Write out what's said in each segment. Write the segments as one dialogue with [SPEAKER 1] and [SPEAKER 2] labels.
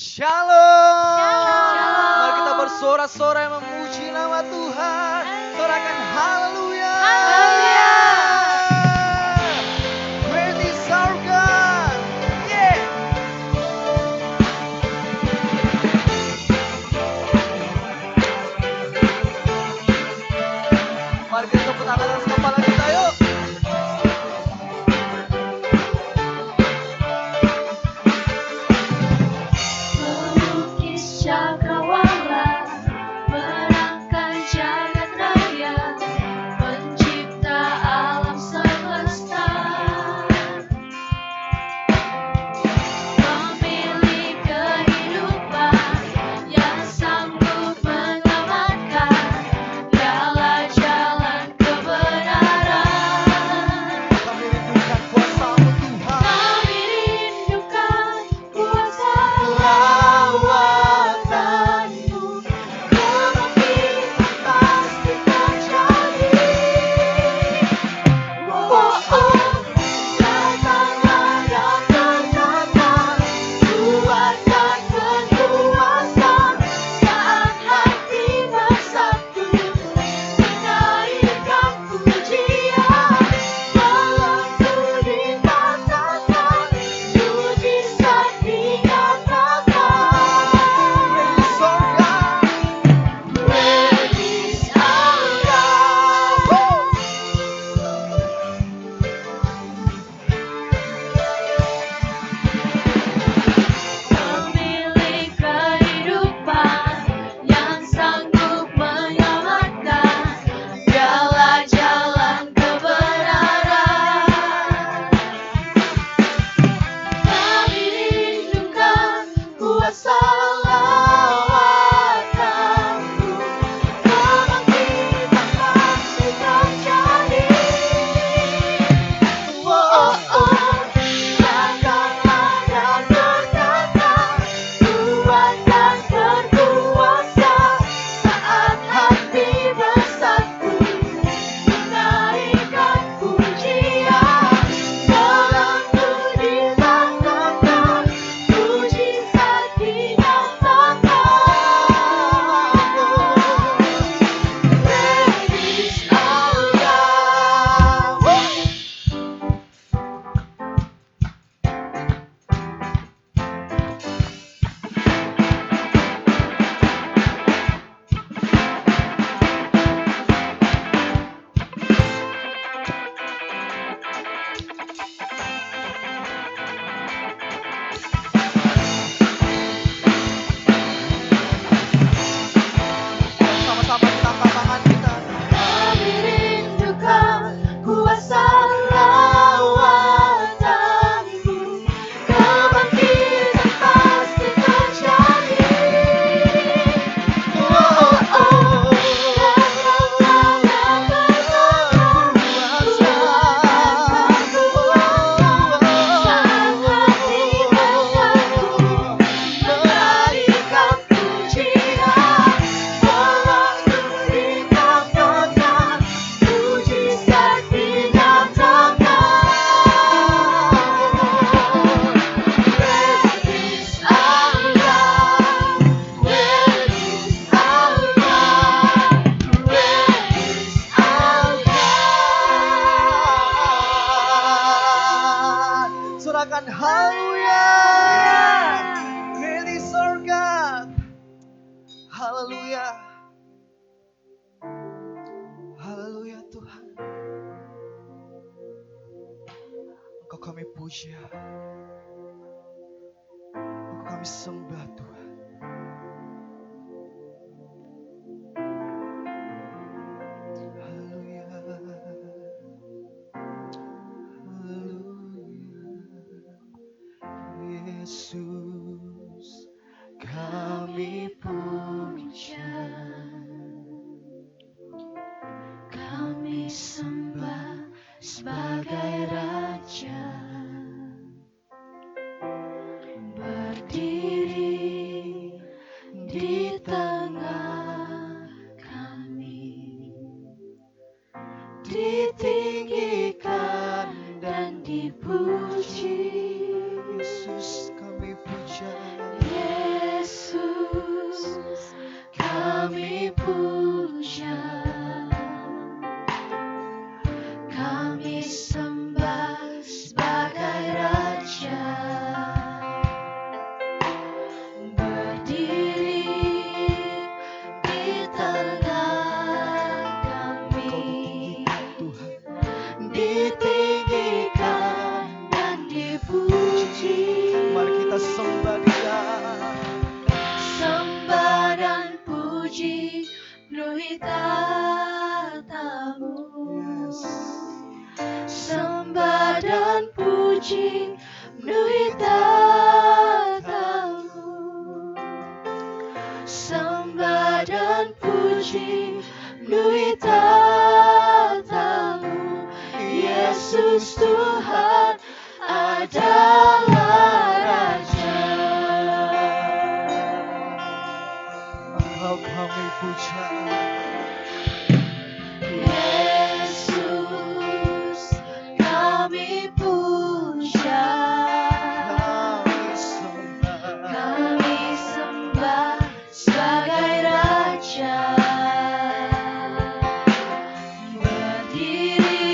[SPEAKER 1] Shalom.
[SPEAKER 2] Shalom.
[SPEAKER 1] Mari kita bersorak-sorai memuji nama Tuhan. Sorakan haleluya.
[SPEAKER 2] Haleluya.
[SPEAKER 1] Great is our God. Yeah. Mari kita tepuk tangan atas kepala kita yuk.
[SPEAKER 2] Pelukis cakrawala, merangkai jagat raya, pencipta alam semesta, pemilik kehidupan yang sanggup menyelamatkan, dialah jalan kebenaran.
[SPEAKER 1] Kami rindukan kuasa-Mu Tuhan.
[SPEAKER 2] Kami rindukan kuasa
[SPEAKER 1] Lawatanmu
[SPEAKER 2] kebangkitan pasti terjadi.
[SPEAKER 1] Oh, oh. Datanglah yang terdekat,
[SPEAKER 2] Kuatkan berkuasa saat hati bersatu, menaikkan pujian, melenggu dikatakan, mujizat dinyatakan.
[SPEAKER 1] di sorga.
[SPEAKER 2] Great is our God. Pemilik kehidupan yang sanggup menyelamatkan, dialah jalan kebenaran. Kami rindukan kuasa lawatanmu, kebangkitan pasti terjadi. Oh, oh, oh. Datanglah yang terdekat, kuatkan berkuasa saat hati bersatu, menaikkan pujian, melenggu dikatakan, mujizat dinyatakan. Great is our God. Sama-sama kita angkat tangan kita. Kami rindukan kuasa lawatanmu, kebangkitan pasti terjadi. Oh, oh, oh. Datanglah yang terdekat, kuatkan berkuasa saat hati bersatu, menaikkan pujian, melenggu dikatakan, mujizat dinyatakan. Great is our God, great is our God, great is our God.
[SPEAKER 1] Surahkan haleluya. Great is our God. Haleluya. Haleluya Tuhan. Engkau kami puja. Engkau kami sembah Tuhan. Haleluya. Haleluya. Yesus kami puja.
[SPEAKER 2] Kami sembah sebagai Raja, berdiri di tengah kami, ditinggikan dan dipuji.
[SPEAKER 1] Yesus kami puja. sembah Dia.
[SPEAKER 2] Sembah dan puji penuhi tatamu.
[SPEAKER 1] Yes.
[SPEAKER 2] Sembah dan puji penuhi tatamu. Sembah dan puji penuhi tatamu. Yesus Tuhan adalah Raja.
[SPEAKER 1] Engkau kami puja.
[SPEAKER 2] Yesus kami puja. Kami sembah sebagai Raja. Berdiri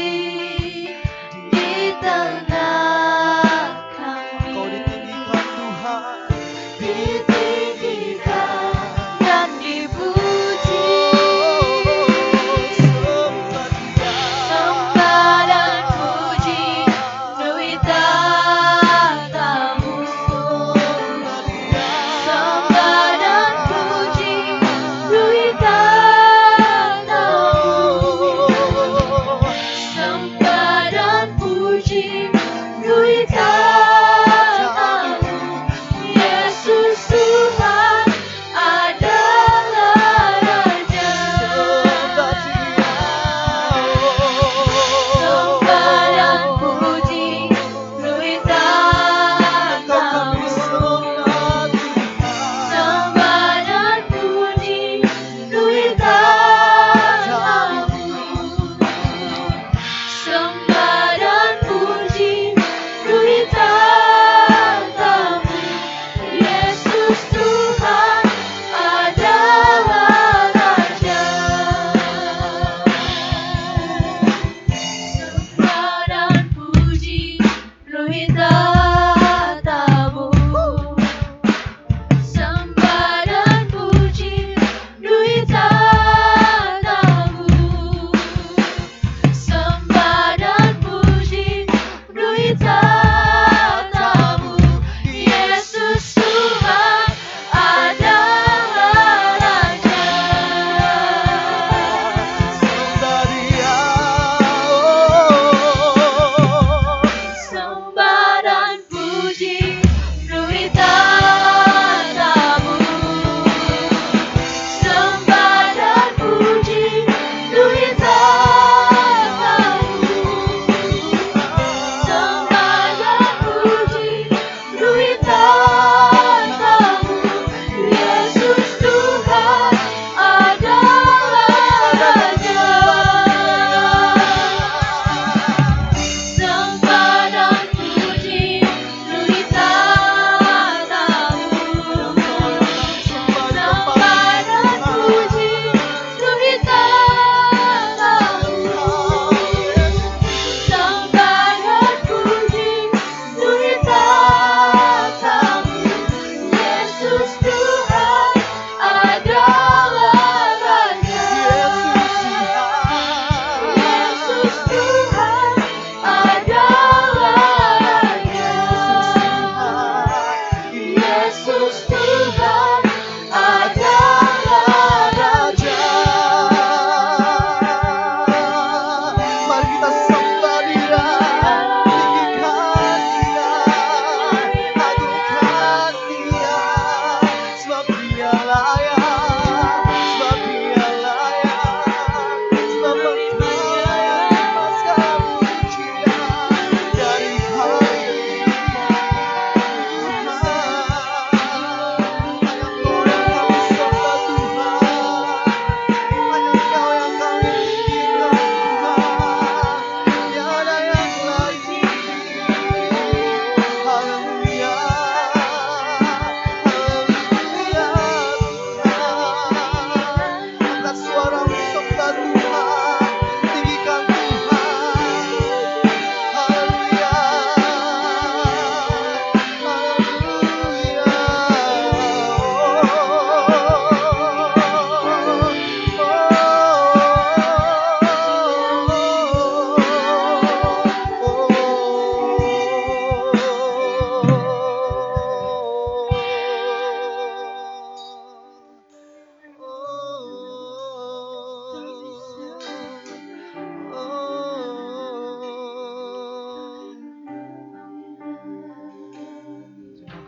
[SPEAKER 2] di tengah kami.
[SPEAKER 1] Kau ditinggikan Tuhan.
[SPEAKER 2] Ditinggikan dan dipuji.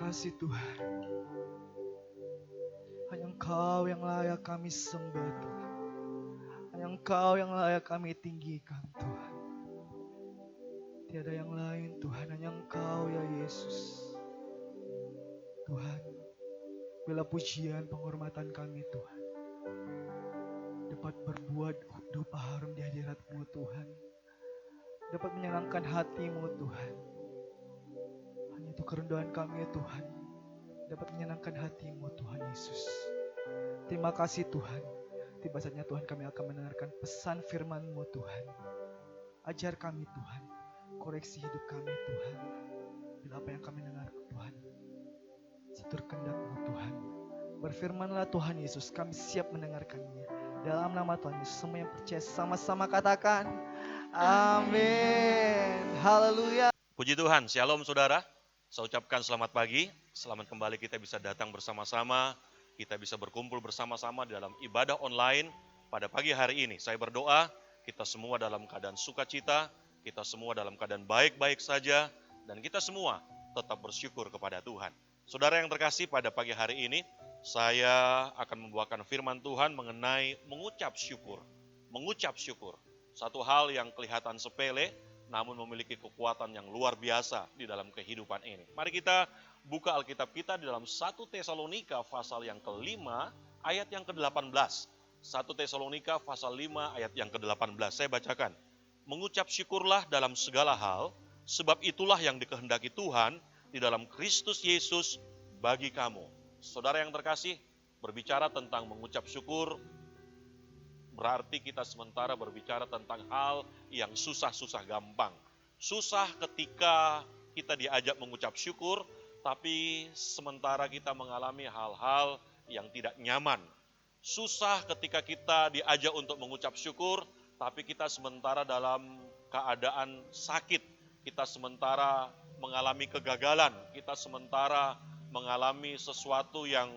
[SPEAKER 1] kasih Tuhan. Hanya Engkau yang layak kami sembah Tuhan. Hanya Engkau yang layak kami tinggikan Tuhan. Tiada yang lain Tuhan, hanya Engkau ya Yesus. Tuhan, bila pujian penghormatan kami Tuhan dapat berbuat dupa harum di hadirat-Mu Tuhan. Dapat menyenangkan hati-Mu Tuhan. Hanya itu kerendahan kami ya Tuhan. Dapat menyenangkan hati-Mu Tuhan Yesus. Terima kasih Tuhan. Tiba saatnya Tuhan kami akan mendengarkan pesan firman-Mu Tuhan. Ajar kami Tuhan. Koreksi hidup kami Tuhan. Bila apa yang kami dengar Tuhan seturut kehendak-Mu Tuhan. Berfirmanlah Tuhan Yesus, kami siap mendengarkannya. Dalam nama Tuhan Yesus, semua yang percaya sama-sama katakan amin. Haleluya.
[SPEAKER 3] Puji Tuhan, shalom saudara. Saya ucapkan selamat pagi, selamat kembali kita bisa datang bersama-sama, kita bisa berkumpul bersama-sama di dalam ibadah online pada pagi hari ini. Saya berdoa, kita semua dalam keadaan sukacita, kita semua dalam keadaan baik-baik saja, dan kita semua tetap bersyukur kepada Tuhan. Saudara yang terkasih, pada pagi hari ini, saya akan membawakan firman Tuhan mengenai mengucap syukur. Mengucap syukur, satu hal yang kelihatan sepele, namun memiliki kekuatan yang luar biasa di dalam kehidupan ini. Mari kita buka Alkitab kita di dalam 1 Tesalonika pasal yang ke-5 ayat yang ke-18. 1 Tesalonika pasal 5 ayat yang ke-18. Saya bacakan. Mengucap syukurlah dalam segala hal, sebab itulah yang dikehendaki Tuhan di dalam Kristus Yesus bagi kamu. Saudara yang terkasih, berbicara tentang mengucap syukur, berarti kita sementara berbicara tentang hal yang susah-susah gampang. Susah ketika kita diajak mengucap syukur, tapi sementara kita mengalami hal-hal yang tidak nyaman. Susah ketika kita diajak untuk mengucap syukur, tapi kita sementara dalam keadaan sakit. Kita sementara mengalami kegagalan. Kita sementara mengalami sesuatu yang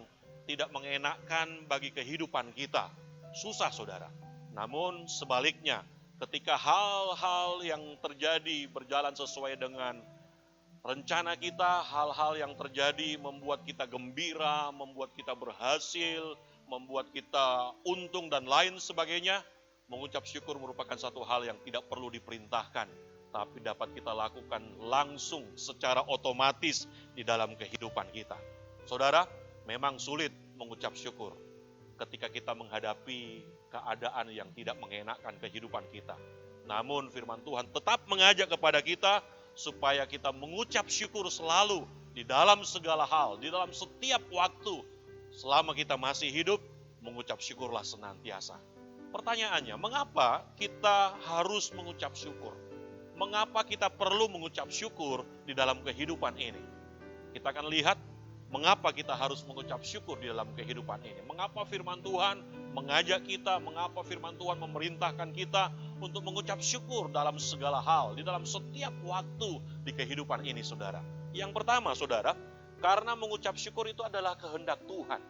[SPEAKER 3] tidak mengenakkan bagi kehidupan kita. Susah saudara. Namun sebaliknya, ketika hal-hal yang terjadi berjalan sesuai dengan rencana kita, hal-hal yang terjadi membuat kita gembira, membuat kita berhasil, membuat kita untung dan lain sebagainya, mengucap syukur merupakan satu hal yang tidak perlu diperintahkan, tapi dapat kita lakukan langsung secara otomatis di dalam kehidupan kita. Saudara, memang sulit mengucap syukur ketika kita menghadapi keadaan yang tidak mengenakan kehidupan kita. Namun firman Tuhan tetap mengajak kepada kita supaya kita mengucap syukur selalu di dalam segala hal, di dalam setiap waktu. Selama kita masih hidup, mengucap syukurlah senantiasa. Pertanyaannya, mengapa kita harus mengucap syukur? Mengapa kita perlu mengucap syukur di dalam kehidupan ini? Kita akan lihat mengapa kita harus mengucap syukur di dalam kehidupan ini. Mengapa firman Tuhan mengajak kita, mengapa firman Tuhan memerintahkan kita untuk mengucap syukur dalam segala hal, di dalam setiap waktu di kehidupan ini, saudara. Yang pertama, saudara, karena mengucap syukur itu adalah kehendak Tuhan.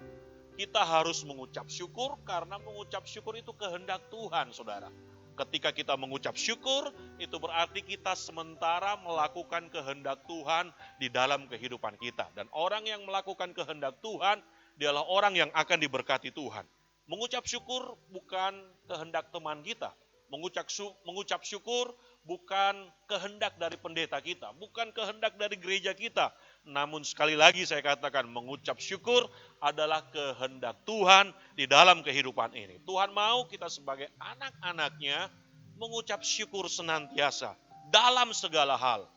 [SPEAKER 3] Kita harus mengucap syukur karena mengucap syukur itu kehendak Tuhan, saudara. Ketika kita mengucap syukur, itu berarti kita sementara melakukan kehendak Tuhan di dalam kehidupan kita. Dan orang yang melakukan kehendak Tuhan, dialah orang yang akan diberkati Tuhan. Mengucap syukur bukan kehendak teman kita. Mengucap syukur bukan kehendak dari pendeta kita, bukan kehendak dari gereja kita. Namun sekali lagi saya katakan, mengucap syukur adalah kehendak Tuhan di dalam kehidupan ini. Tuhan mau kita sebagai anak-anaknya mengucap syukur senantiasa dalam segala hal.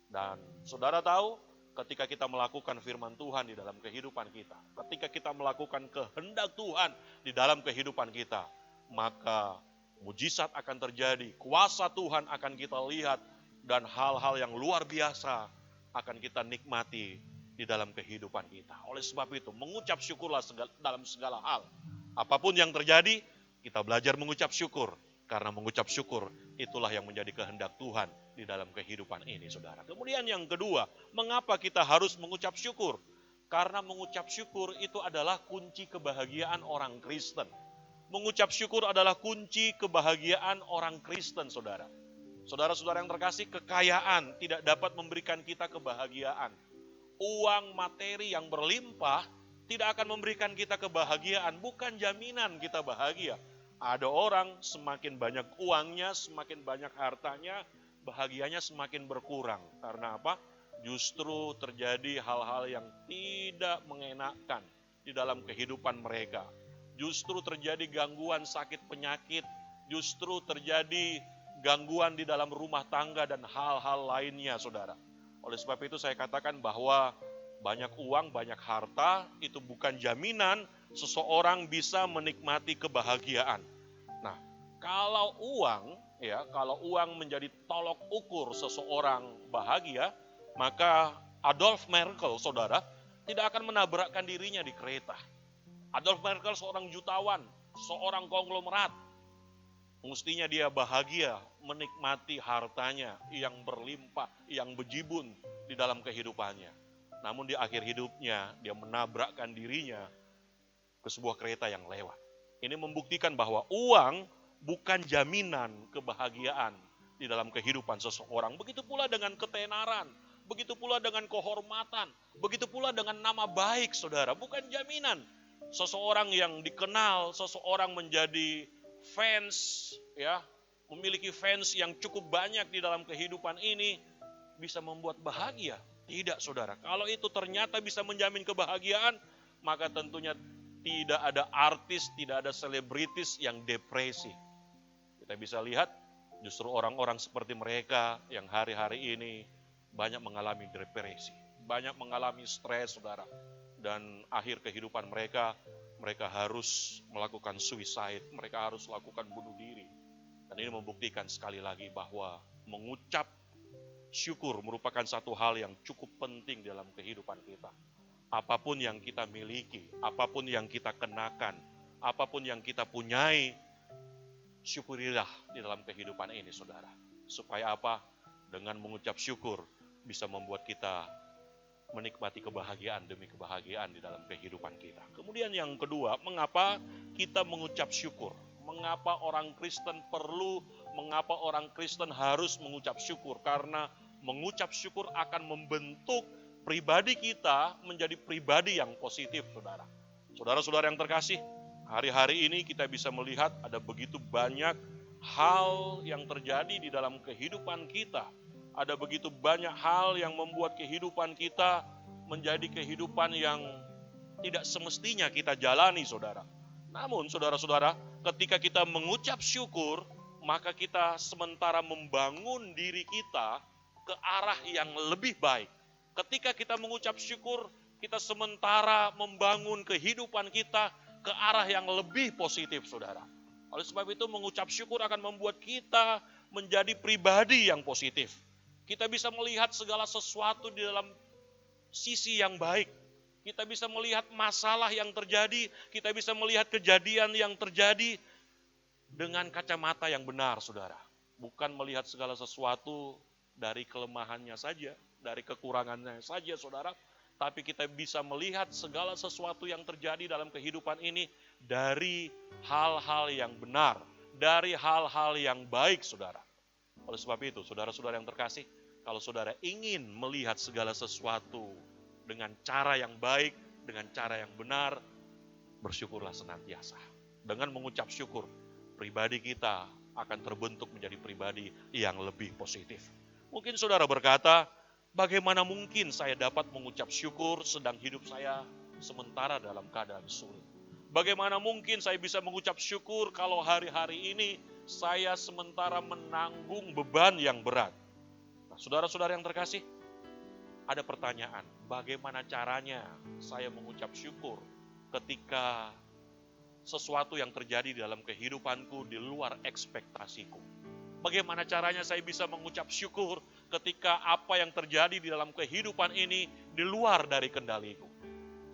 [SPEAKER 3] Dan saudara tahu, ketika kita melakukan firman Tuhan di dalam kehidupan kita, ketika kita melakukan kehendak Tuhan di dalam kehidupan kita, maka mujizat akan terjadi, kuasa Tuhan akan kita lihat, dan hal-hal yang luar biasa akan kita nikmati di dalam kehidupan kita. Oleh sebab itu, mengucap syukurlah dalam segala hal. Apapun yang terjadi, kita belajar mengucap syukur. Karena mengucap syukur, itulah yang menjadi kehendak Tuhan di dalam kehidupan ini, saudara. Kemudian yang kedua, mengapa kita harus mengucap syukur? Karena mengucap syukur itu adalah kunci kebahagiaan orang Kristen. Mengucap syukur adalah kunci kebahagiaan orang Kristen, saudara. Saudara-saudara yang terkasih, kekayaan tidak dapat memberikan kita kebahagiaan. uang, materi yang berlimpah tidak akan memberikan kita kebahagiaan, bukan jaminan kita bahagia. Ada orang semakin banyak uangnya, semakin banyak hartanya, bahagianya semakin berkurang. Karena apa? Justru terjadi hal-hal yang tidak mengenakan di dalam kehidupan mereka. Justru terjadi gangguan sakit penyakit, justru terjadi gangguan di dalam rumah tangga dan hal-hal lainnya, saudara. Oleh sebab itu saya katakan bahwa banyak uang, banyak harta itu bukan jaminan seseorang bisa menikmati kebahagiaan. Nah, kalau uang menjadi tolok ukur seseorang bahagia, maka Adolf Merkel, saudara, tidak akan menabrakkan dirinya di kereta. Adolf Merkel seorang jutawan, seorang konglomerat. Mestinya dia bahagia menikmati hartanya yang berlimpah, yang bejibun di dalam kehidupannya. Namun di akhir hidupnya dia menabrakkan dirinya ke sebuah kereta yang lewat. Ini membuktikan bahwa uang bukan jaminan kebahagiaan di dalam kehidupan seseorang. Begitu pula dengan ketenaran, begitu pula dengan kehormatan, begitu pula dengan nama baik, saudara. Bukan jaminan seseorang yang dikenal, seseorang menjadi fans, memiliki fans yang cukup banyak di dalam kehidupan ini bisa membuat bahagia. Tidak, saudara. Kalau itu ternyata bisa menjamin kebahagiaan, maka tentunya tidak ada artis, tidak ada selebritis yang depresi. Kita bisa lihat justru orang-orang seperti mereka yang hari-hari ini banyak mengalami depresi, banyak mengalami stres, saudara. Dan akhir kehidupan mereka harus melakukan suicide, mereka harus melakukan bunuh diri. Dan ini membuktikan sekali lagi bahwa mengucap syukur merupakan satu hal yang cukup penting dalam kehidupan kita. Apapun yang kita miliki, apapun yang kita kenakan, apapun yang kita punyai, syukurilah di dalam kehidupan ini, saudara. Supaya apa? Dengan mengucap syukur bisa membuat kita menikmati kebahagiaan demi kebahagiaan di dalam kehidupan kita. Kemudian yang kedua, mengapa kita mengucap syukur? Mengapa orang Kristen mengapa orang Kristen harus mengucap syukur? Karena mengucap syukur akan membentuk pribadi kita menjadi pribadi yang positif, saudara. Saudara-saudara yang terkasih, hari-hari ini kita bisa melihat ada begitu banyak hal yang terjadi di dalam kehidupan kita. Ada begitu banyak hal yang membuat kehidupan kita menjadi kehidupan yang tidak semestinya kita jalani, saudara. Namun, saudara-saudara, ketika kita mengucap syukur, maka kita sementara membangun diri kita ke arah yang lebih baik. Ketika kita mengucap syukur, kita sementara membangun kehidupan kita ke arah yang lebih positif, saudara. Oleh sebab itu, mengucap syukur akan membuat kita menjadi pribadi yang positif. Kita bisa melihat segala sesuatu di dalam sisi yang baik. Kita bisa melihat masalah yang terjadi, kita bisa melihat kejadian yang terjadi dengan kacamata yang benar, saudara. Bukan melihat segala sesuatu dari kelemahannya saja, dari kekurangannya saja, saudara. Tapi kita bisa melihat segala sesuatu yang terjadi dalam kehidupan ini dari hal-hal yang benar, dari hal-hal yang baik, saudara. Oleh sebab itu, saudara-saudara yang terkasih, kalau saudara ingin melihat segala sesuatu dengan cara yang baik, dengan cara yang benar, bersyukurlah senantiasa. Dengan mengucap syukur, pribadi kita akan terbentuk menjadi pribadi yang lebih positif. Mungkin saudara berkata, bagaimana mungkin saya dapat mengucap syukur sedang hidup saya sementara dalam keadaan sulit? Bagaimana mungkin saya bisa mengucap syukur kalau hari-hari ini saya sementara menanggung beban yang berat? Nah, saudara-saudara yang terkasih, ada pertanyaan, bagaimana caranya saya mengucap syukur ketika sesuatu yang terjadi dalam kehidupanku di luar ekspektasiku? Bagaimana caranya saya bisa mengucap syukur ketika apa yang terjadi di dalam kehidupan ini di luar dari kendaliku?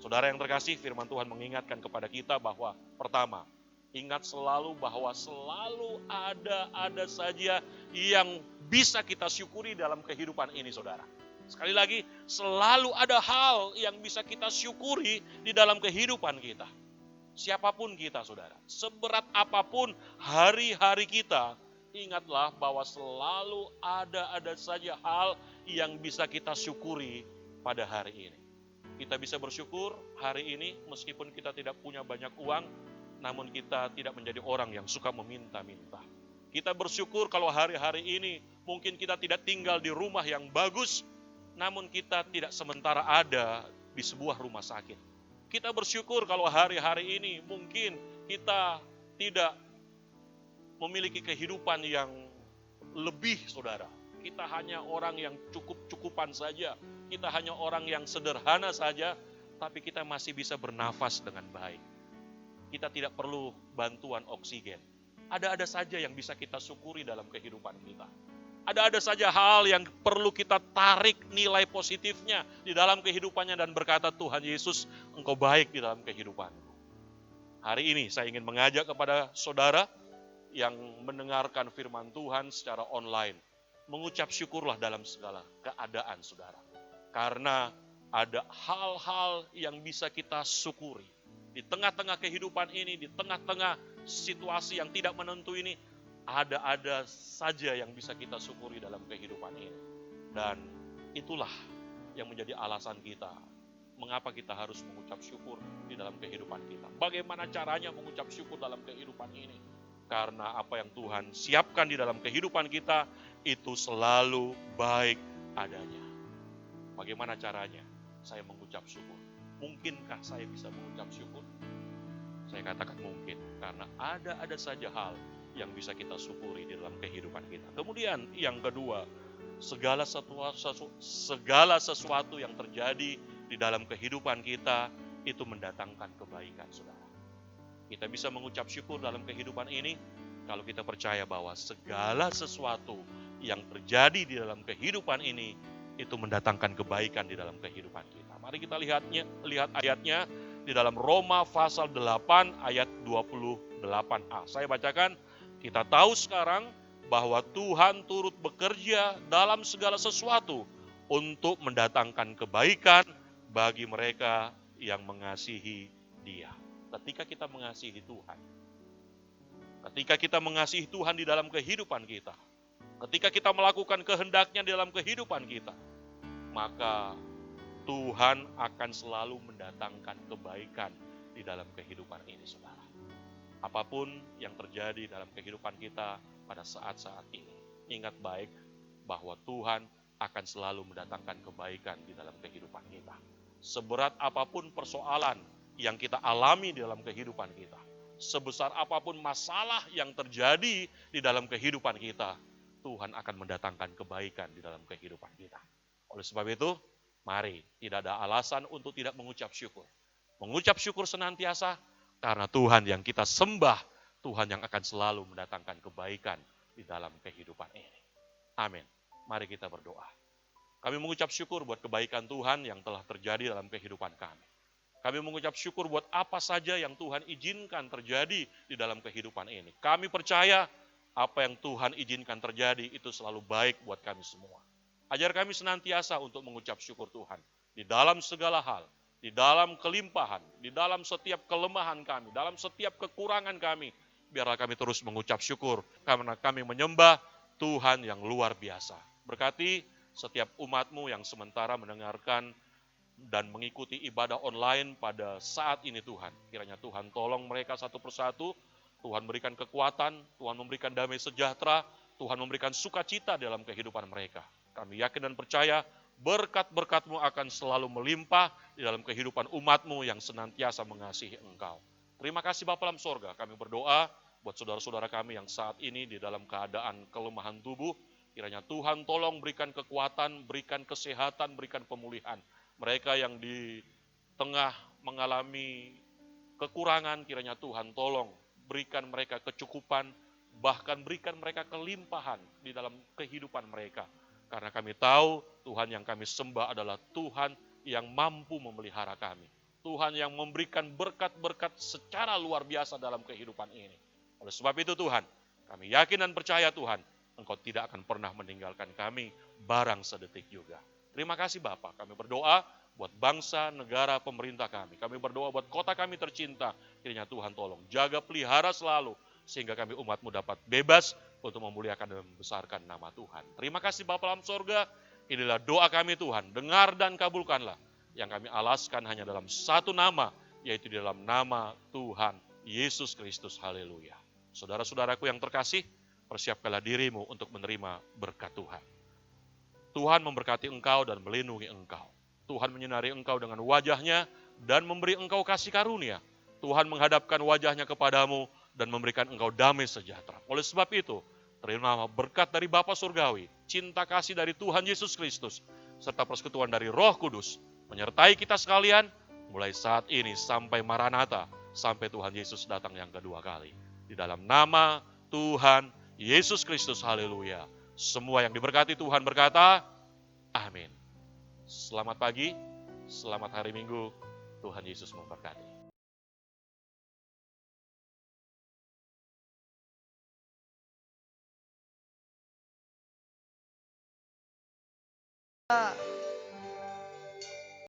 [SPEAKER 3] Saudara yang terkasih, firman Tuhan mengingatkan kepada kita bahwa pertama, ingat selalu bahwa selalu ada saja yang bisa kita syukuri dalam kehidupan ini, saudara. Sekali lagi, selalu ada hal yang bisa kita syukuri di dalam kehidupan kita. Siapapun kita, saudara. Seberat apapun hari-hari kita, ingatlah bahwa selalu ada saja hal yang bisa kita syukuri pada hari ini. Kita bisa bersyukur hari ini meskipun kita tidak punya banyak uang, namun kita tidak menjadi orang yang suka meminta-minta. Kita bersyukur kalau hari-hari ini mungkin kita tidak tinggal di rumah yang bagus, namun kita tidak sementara ada di sebuah rumah sakit. Kita bersyukur kalau hari-hari ini mungkin kita tidak memiliki kehidupan yang lebih, saudara. Kita hanya orang yang cukup-cukupan saja. Kita hanya orang yang sederhana saja, tapi kita masih bisa bernafas dengan baik. Kita tidak perlu bantuan oksigen. Ada-ada saja yang bisa kita syukuri dalam kehidupan kita. Ada-ada saja hal yang perlu kita tarik nilai positifnya di dalam kehidupannya dan berkata, Tuhan Yesus, Engkau baik di dalam kehidupanku. Hari ini saya ingin mengajak kepada saudara yang mendengarkan firman Tuhan secara online. Mengucap syukurlah dalam segala keadaan saudara. Karena ada hal-hal yang bisa kita syukuri. Di tengah-tengah kehidupan ini, di tengah-tengah situasi yang tidak menentu ini, ada saja yang bisa kita syukuri dalam kehidupan ini. Dan itulah yang menjadi alasan kita. Mengapa kita harus mengucap syukur di dalam kehidupan kita. Bagaimana caranya mengucap syukur dalam kehidupan ini. Karena apa yang Tuhan siapkan di dalam kehidupan kita, itu selalu baik adanya. Bagaimana caranya saya mengucap syukur? Mungkinkah saya bisa mengucap syukur? Saya katakan mungkin, karena ada saja hal yang bisa kita syukuri di dalam kehidupan kita. Kemudian yang kedua, segala sesuatu yang terjadi di dalam kehidupan kita itu mendatangkan kebaikan, saudara. Kita bisa mengucap syukur dalam kehidupan ini kalau kita percaya bahwa segala sesuatu yang terjadi di dalam kehidupan ini itu mendatangkan kebaikan di dalam kehidupan kita. Mari kita lihat ayatnya di dalam Roma pasal 8 ayat 28a. Saya bacakan, kita tahu sekarang bahwa Tuhan turut bekerja dalam segala sesuatu untuk mendatangkan kebaikan bagi mereka yang mengasihi Dia. Ketika kita mengasihi Tuhan, ketika kita mengasihi Tuhan di dalam kehidupan kita, ketika kita melakukan kehendak-Nya di dalam kehidupan kita, maka Tuhan akan selalu mendatangkan kebaikan di dalam kehidupan ini, saudara. Apapun yang terjadi dalam kehidupan kita pada saat-saat ini, ingat baik bahwa Tuhan akan selalu mendatangkan kebaikan di dalam kehidupan kita. Seberat apapun persoalan yang kita alami di dalam kehidupan kita, sebesar apapun masalah yang terjadi di dalam kehidupan kita, Tuhan akan mendatangkan kebaikan di dalam kehidupan kita. Oleh sebab itu, mari tidak ada alasan untuk tidak mengucap syukur. Mengucap syukur senantiasa karena Tuhan yang kita sembah, Tuhan yang akan selalu mendatangkan kebaikan di dalam kehidupan ini. Amin. Mari kita berdoa. Kami mengucap syukur buat kebaikan Tuhan yang telah terjadi dalam kehidupan kami. Kami mengucap syukur buat apa saja yang Tuhan izinkan terjadi di dalam kehidupan ini. Kami percaya apa yang Tuhan izinkan terjadi itu selalu baik buat kami semua. Ajar kami senantiasa untuk mengucap syukur Tuhan. Di dalam segala hal, di dalam kelimpahan, di dalam setiap kelemahan kami, dalam setiap kekurangan kami. Biarlah kami terus mengucap syukur karena kami menyembah Tuhan yang luar biasa. Berkati setiap umat-Mu yang sementara mendengarkan dan mengikuti ibadah online pada saat ini Tuhan. Kiranya Tuhan tolong mereka satu persatu. Tuhan berikan kekuatan, Tuhan memberikan damai sejahtera, Tuhan memberikan sukacita dalam kehidupan mereka. Kami yakin dan percaya berkat-berkat-Mu akan selalu melimpah di dalam kehidupan umat-Mu yang senantiasa mengasihi Engkau. Terima kasih Bapa dalam sorga, kami berdoa buat saudara-saudara kami yang saat ini di dalam keadaan kelemahan tubuh. Kiranya Tuhan tolong berikan kekuatan, berikan kesehatan, berikan pemulihan. Mereka yang di tengah mengalami kekurangan, kiranya Tuhan tolong berikan mereka kecukupan, bahkan berikan mereka kelimpahan di dalam kehidupan mereka. Karena kami tahu Tuhan yang kami sembah adalah Tuhan yang mampu memelihara kami. Tuhan yang memberikan berkat-berkat secara luar biasa dalam kehidupan ini. Oleh sebab itu Tuhan, kami yakin dan percaya Tuhan, Engkau tidak akan pernah meninggalkan kami barang sedetik juga. Terima kasih Bapa, kami berdoa buat bangsa, negara, pemerintah kami. Kami berdoa buat kota kami tercinta. Kiranya Tuhan tolong jaga pelihara selalu, sehingga kami umat-Mu dapat bebas untuk memuliakan dan membesarkan nama Tuhan. Terima kasih Bapa dalam sorga, Inilah doa kami Tuhan, dengar dan kabulkanlah. Yang kami alaskan hanya dalam satu nama, yaitu di dalam nama Tuhan Yesus Kristus. Haleluya. Saudara-saudaraku yang terkasih, persiapkanlah dirimu untuk menerima berkat Tuhan. Tuhan memberkati engkau dan melindungi engkau. Tuhan menyinari engkau dengan wajahnya dan memberi engkau kasih karunia. Tuhan menghadapkan wajahnya kepadamu dan memberikan engkau damai sejahtera. Oleh sebab itu, terimalah berkat dari Bapa Surgawi, cinta kasih dari Tuhan Yesus Kristus, serta persekutuan dari Roh Kudus, menyertai kita sekalian, mulai saat ini sampai Maranatha, sampai Tuhan Yesus datang yang kedua kali. Di dalam nama Tuhan Yesus Kristus, haleluya. Semua yang diberkati Tuhan berkata, amin. Selamat pagi, selamat hari Minggu, Tuhan Yesus memberkati.